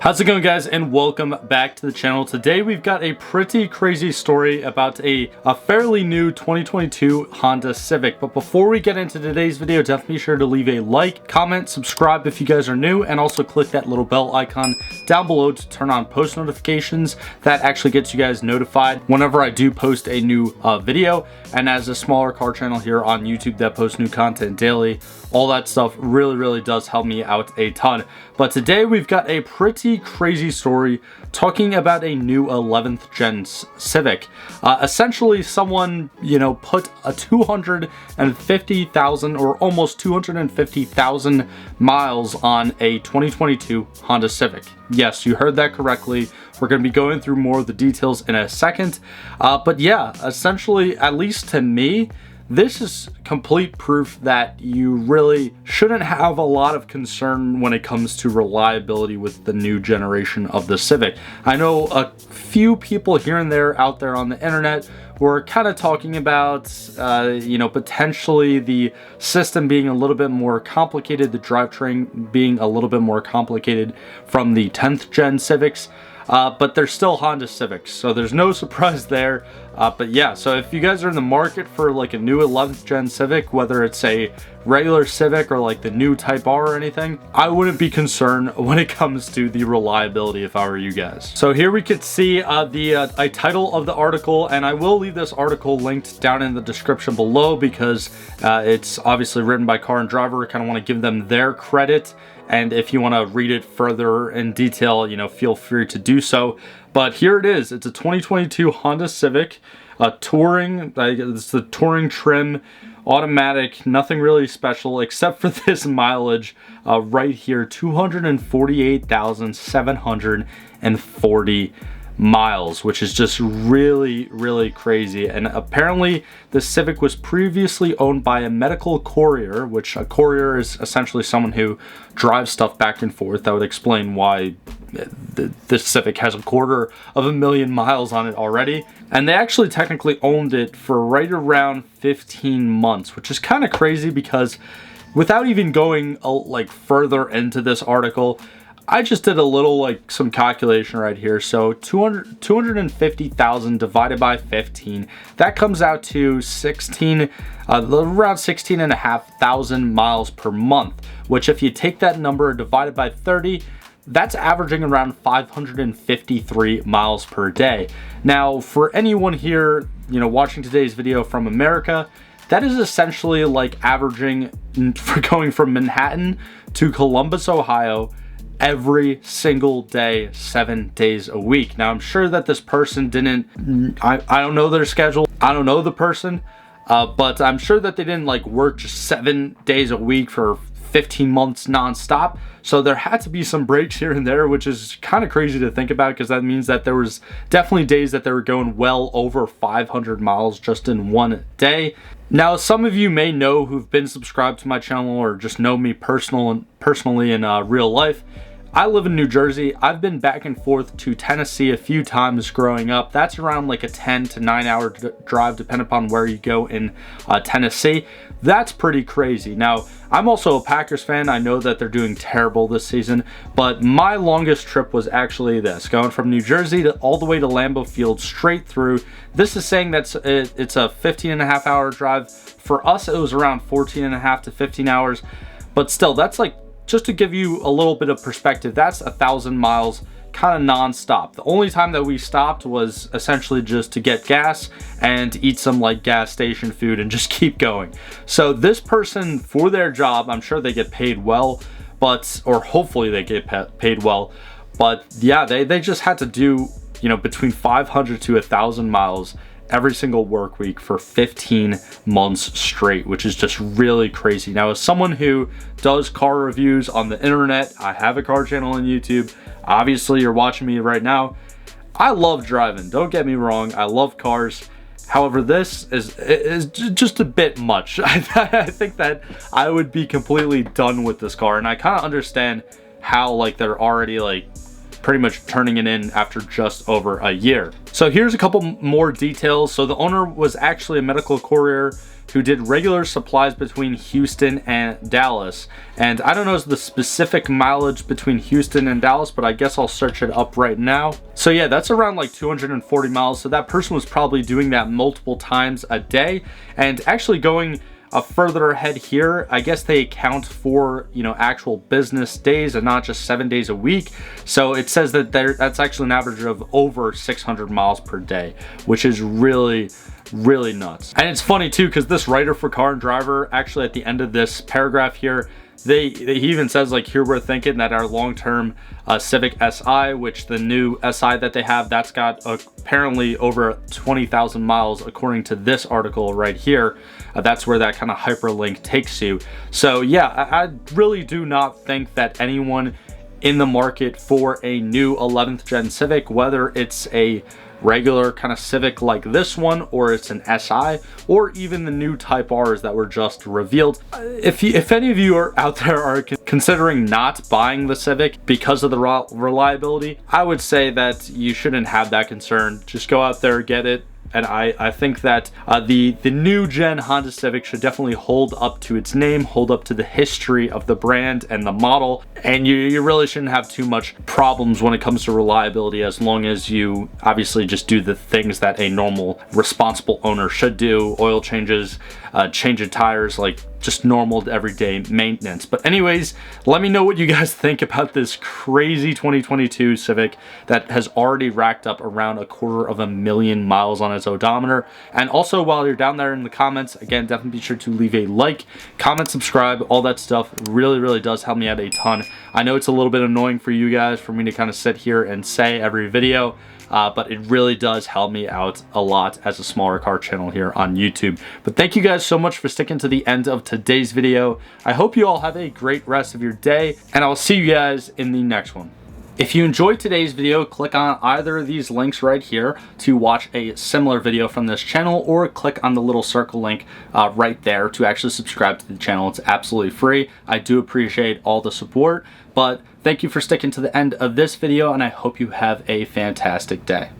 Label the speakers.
Speaker 1: How's it going, guys, and welcome back to the channel. Today we've got a pretty crazy story about a fairly new 2022 Honda Civic. But before we get into today's video, definitely be sure to leave a like, comment, subscribe if you guys are new, and also click that little bell icon down below to turn on post notifications. That actually gets you guys notified whenever I do post a new video. And as a smaller car channel here on YouTube that posts new content daily, all that stuff really does help me out a ton. But today we've got a pretty crazy story talking about a new 11th gen Civic. Essentially someone, put a 250,000 or almost 250,000 miles on a 2022 Honda Civic. Yes, you heard that correctly. We're going to be going through more of the details in a second. But yeah, essentially, at least to me, this is complete proof that you really shouldn't have a lot of concern when it comes to reliability with the new generation of the Civic. I know a few people here and there out there on the internet were kind of talking about, potentially the system being a little bit more complicated, the drivetrain being a little bit more complicated from the 10th gen Civics. But they're still Honda Civics, so there's no surprise there. But yeah, so if you guys are in the market for like a new 11th gen Civic, whether it's a regular Civic or like the new Type R or anything, I wouldn't be concerned when it comes to the reliability if I were you guys. So here we could see a title of the article, and I will leave this article linked down in the description below because it's obviously written by Car and Driver. I kind of want to give them their credit. And if you want to read it further in detail, feel free to do so. But here it is. It's a 2022 Honda Civic, touring. It's the touring trim, automatic, nothing really special except for this mileage right here, 248,740 miles, which is just really crazy. And apparently the Civic was previously owned by a medical courier, which a courier is essentially someone who drives stuff back and forth. That would explain why this Civic has 250,000 miles on it already. And they actually technically owned it for right around 15 months, which is kind of crazy because without even going further into this article, I just did a little some calculation right here. So 250,000 divided by 15, that comes out to around 16,500 miles per month, which if you take that number divided by 30, that's averaging around 553 miles per day. Now, for anyone here, watching today's video from America, that is essentially like averaging for going from Manhattan to Columbus, Ohio, every single day, 7 days a week. Now, I'm sure that this person didn't, I don't know their schedule, I don't know the person, but I'm sure that they didn't work just 7 days a week for 15 months non-stop. So there had to be some breaks here and there, which is kind of crazy to think about because that means that there was definitely days that they were going well over 500 miles just in one day. Now, some of you may know who've been subscribed to my channel or just know me personally in real life. I live in New Jersey. I've been back and forth to Tennessee a few times growing up. That's around like a 10 to 9 hour drive depending upon where you go in Tennessee. That's pretty crazy. Now, I'm also a Packers fan. I know that they're doing terrible this season, but my longest trip was actually this, going from New Jersey all the way to Lambeau Field straight through. This is saying that it's a 15.5 hour drive. For us, it was around 14.5 to 15 hours, but still, that's just to give you a little bit of perspective, that's 1,000 miles kind of non-stop. The only time that we stopped was essentially just to get gas and eat some gas station food and just keep going. So this person, for their job, I'm sure they get paid well, or hopefully they get paid well, but yeah, they just had to do between 500 to 1,000 miles every single work week for 15 months straight, which is just really crazy. Now, as someone who does car reviews on the internet, I have a car channel on YouTube. Obviously, you're watching me right now. I love driving. Don't get me wrong. I love cars. However, this is just a bit much. I think that I would be completely done with this car, and I kind of understand how they're already pretty much turning it in after just over a year. So here's a couple more details. So the owner was actually a medical courier who did regular supplies between Houston and Dallas. And I don't know the specific mileage between Houston and Dallas, but I guess I'll search it up right now. So yeah, that's around like 240 miles. So that person was probably doing that multiple times a day. And actually going further ahead here, I guess they account for, you know, actual business days and not just 7 days a week. So it says that that's actually an average of over 600 miles per day, which is really nuts. And it's funny too, because this writer for Car and Driver, actually at the end of this paragraph here, he even says, like, here we're thinking that our long-term Civic Si, which the new Si that they have, that's got apparently over 20,000 miles according to this article right here. That's where that kind of hyperlink takes you. So yeah, I really do not think that anyone in the market for a new 11th gen Civic, whether it's a regular kind of Civic like this one, or it's an SI, or even the new Type Rs that were just revealed. If any of you are out there are considering not buying the Civic because of the reliability, I would say that you shouldn't have that concern. Just go out there, get it. And I think that the new gen Honda Civic should definitely hold up to its name, hold up to the history of the brand and the model, and you really shouldn't have too much problems when it comes to reliability, as long as you obviously just do the things that a normal responsible owner should do: oil changes, change of tires, like just normal everyday maintenance. But anyways, let me know what you guys think about this crazy 2022 Civic that has already racked up around 250,000 miles on its odometer. And also, while you're down there in the comments, again, definitely be sure to leave a like, comment, subscribe, all that stuff really does help me out a ton. I know it's a little bit annoying for you guys for me to kind of sit here and say every video, but it really does help me out a lot as a smaller car channel here on YouTube. But thank you guys so much for sticking to the end of today's video. I hope you all have a great rest of your day, and I'll see you guys in the next one. If you enjoyed today's video, click on either of these links right here to watch a similar video from this channel, or click on the little circle link right there to actually subscribe to the channel. It's absolutely free. I do appreciate all the support, but thank you for sticking to the end of this video, and I hope you have a fantastic day.